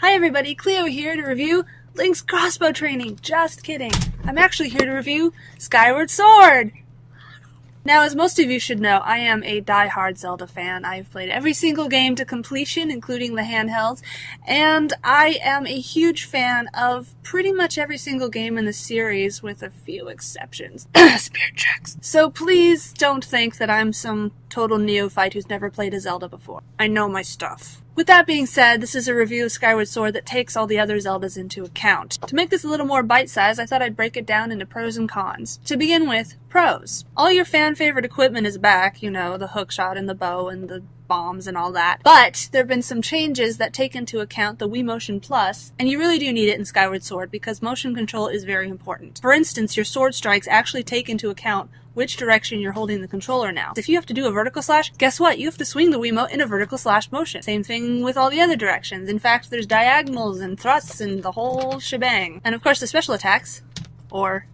Hi everybody, Cleo here to review Link's crossbow training. Just kidding. I'm actually here to review Skyward Sword! Now, as most of you should know, I am a die-hard Zelda fan. I've played every single game to completion, including the handhelds, and I am a huge fan of pretty much every single game in the series, with a few exceptions. Spirit tracks. So please don't think that I'm some total neophyte who's never played a Zelda before. I know my stuff. With that being said, this is a review of Skyward Sword that takes all the other Zeldas into account. To make this a little more bite-sized, I thought I'd break it down into pros and cons. To begin with, pros. All your fan-favorite equipment is back, you know, the hookshot and the bow and the bombs and all that. But there have been some changes that take into account the Wii Motion Plus, and you really do need it in Skyward Sword because motion control is very important. For instance, your sword strikes actually take into account which direction you're holding the controller now. If you have to do a vertical slash, guess what? You have to swing the Wiimote in a vertical slash motion. Same thing with all the other directions. In fact, there's diagonals and thrusts and the whole shebang. And of course the special attacks, or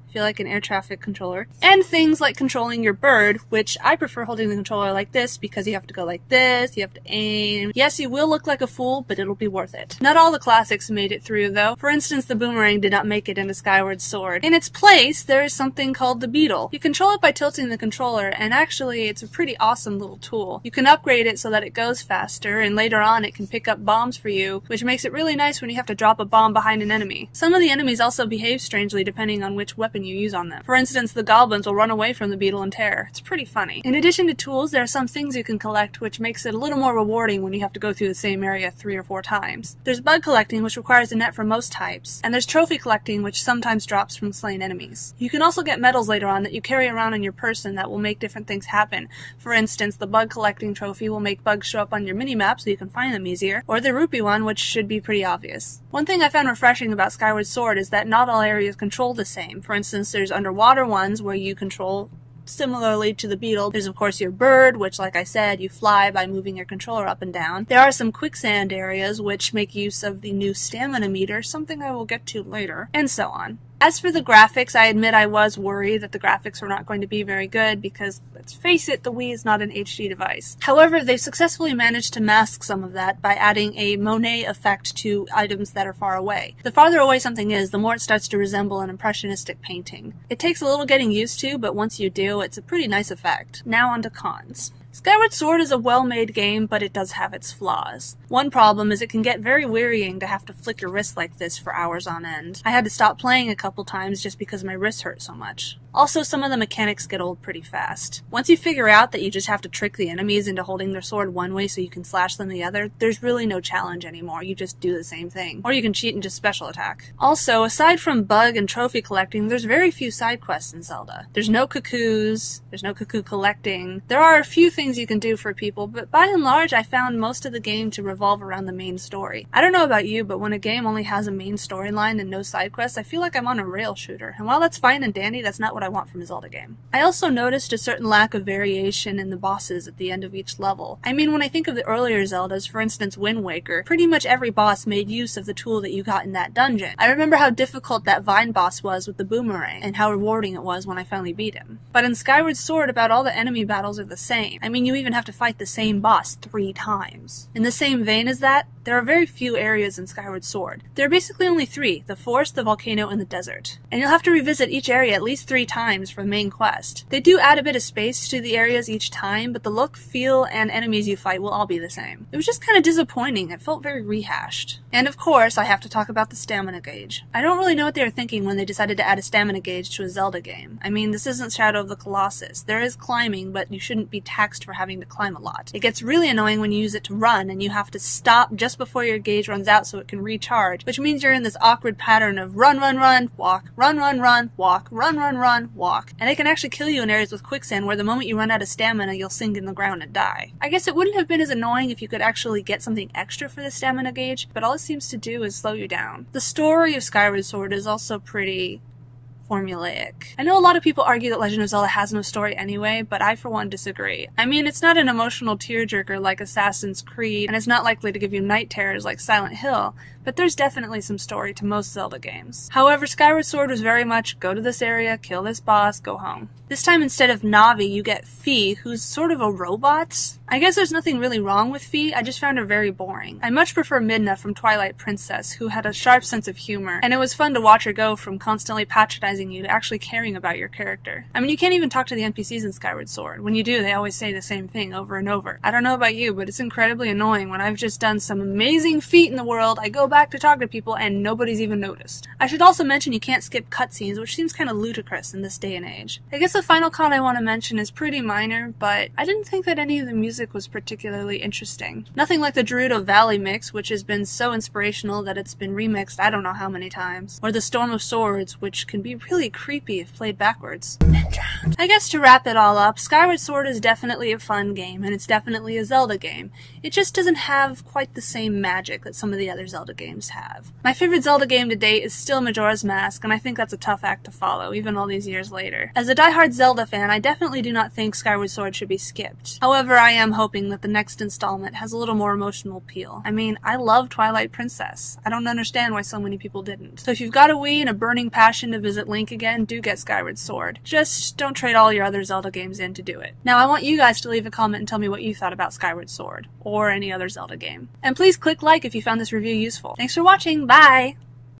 if you like an air traffic controller, and things like controlling your bird, which I prefer holding the controller like this because you have to go like this, you have to aim. Yes, you will look like a fool, but it'll be worth it. Not all the classics made it through though. For instance, the boomerang did not make it into Skyward Sword. In its place, there is something called the beetle. You control it by tilting the controller, and actually it's a pretty awesome little tool. You can upgrade it so that it goes faster, and later on it can pick up bombs for you, which makes it really nice when you have to drop a bomb behind an enemy. Some of the enemies also behave strangely depending on which weapon you use on them. For instance, the goblins will run away from the beetle in terror. It's pretty funny. In addition to tools, there are some things you can collect which makes it a little more rewarding when you have to go through the same area 3 or 4 times. There's bug collecting, which requires a net for most types, and there's trophy collecting, which sometimes drops from slain enemies. You can also get medals later on that you carry around on your person that will make different things happen. For instance, the bug collecting trophy will make bugs show up on your minimap so you can find them easier, or the rupee one, which should be pretty obvious. One thing I found refreshing about Skyward Sword is that not all areas control the same. For instance, there's underwater ones where you control similarly to the beetle. There's of course your bird, which like I said, you fly by moving your controller up and down. There are some quicksand areas which make use of the new stamina meter, something I will get to later, and so on. As for the graphics, I admit I was worried that the graphics were not going to be very good because, let's face it, the Wii is not an HD device. However, they've successfully managed to mask some of that by adding a Monet effect to items that are far away. The farther away something is, the more it starts to resemble an impressionistic painting. It takes a little getting used to, but once you do, it's a pretty nice effect. Now on to cons. Skyward Sword is a well-made game, but it does have its flaws. One problem is it can get very wearying to have to flick your wrist like this for hours on end. I had to stop playing a couple times just because my wrists hurt so much. Also, some of the mechanics get old pretty fast. Once you figure out that you just have to trick the enemies into holding their sword one way so you can slash them the other, there's really no challenge anymore. You just do the same thing. Or you can cheat and just special attack. Also, aside from bug and trophy collecting, there's very few side quests in Zelda. There's no cuckoos, there's no cuckoo collecting. There are a few things you can do for people, but by and large, I found most of the game to revolve around the main story. I don't know about you, but when a game only has a main storyline and no side quests, I feel like I'm on a rail shooter. And while that's fine and dandy, that's not what I want from a Zelda game. I also noticed a certain lack of variation in the bosses at the end of each level. I mean, when I think of the earlier Zeldas, for instance Wind Waker, pretty much every boss made use of the tool that you got in that dungeon. I remember how difficult that vine boss was with the boomerang, and how rewarding it was when I finally beat him. But in Skyward Sword, about all the enemy battles are the same. I mean, you even have to fight the same boss 3 times. In the same vein as that, there are very few areas in Skyward Sword. There are basically only 3, the forest, the volcano, and the desert. And you'll have to revisit each area at least 3 times for the main quest. They do add a bit of space to the areas each time, but the look, feel, and enemies you fight will all be the same. It was just kind of disappointing. It felt very rehashed. And of course, I have to talk about the stamina gauge. I don't really know what they were thinking when they decided to add a stamina gauge to a Zelda game. I mean, this isn't Shadow of the Colossus. There is climbing, but you shouldn't be taxed for having to climb a lot. It gets really annoying when you use it to run, and you have to stop just before your gauge runs out so it can recharge, which means you're in this awkward pattern of run, run, run, walk, run, run, run, walk, run, run, run, walk. And it can actually kill you in areas with quicksand where the moment you run out of stamina, you'll sink in the ground and die. I guess it wouldn't have been as annoying if you could actually get something extra for the stamina gauge, but all it seems to do is slow you down. The story of Skyward Sword is also pretty formulaic. I know a lot of people argue that Legend of Zelda has no story anyway, but I for one disagree. I mean, it's not an emotional tearjerker like Assassin's Creed, and it's not likely to give you night terrors like Silent Hill, but there's definitely some story to most Zelda games. However, Skyward Sword was very much go to this area, kill this boss, go home. This time instead of Navi, you get Fi, who's sort of a robot. I guess there's nothing really wrong with Fi, I just found her very boring. I much prefer Midna from Twilight Princess, who had a sharp sense of humor, and it was fun to watch her go from constantly patronizing you to actually caring about your character. I mean, you can't even talk to the NPCs in Skyward Sword. When you do, they always say the same thing over and over. I don't know about you, but it's incredibly annoying when I've just done some amazing feat in the world, I go back to talk to people, and nobody's even noticed. I should also mention you can't skip cutscenes, which seems kind of ludicrous in this day and age. I guess the final con I want to mention is pretty minor, but I didn't think that any of the music was particularly interesting. Nothing like the Gerudo Valley mix, which has been so inspirational that it's been remixed I don't know how many times, or the Storm of Swords, which can be really creepy if played backwards. I guess to wrap it all up, Skyward Sword is definitely a fun game, and it's definitely a Zelda game. It just doesn't have quite the same magic that some of the other Zelda games have. My favorite Zelda game to date is still Majora's Mask, and I think that's a tough act to follow, even all these years later. As a diehard Zelda fan, I definitely do not think Skyward Sword should be skipped. However, I am hoping that the next installment has a little more emotional appeal. I mean, I love Twilight Princess. I don't understand why so many people didn't. So if you've got a Wii and a burning passion to visit Link again, do get Skyward Sword. Just don't trade all your other Zelda games in to do it. Now, I want you guys to leave a comment and tell me what you thought about Skyward Sword, or any other Zelda game. And please click like if you found this review useful. Thanks for watching, bye!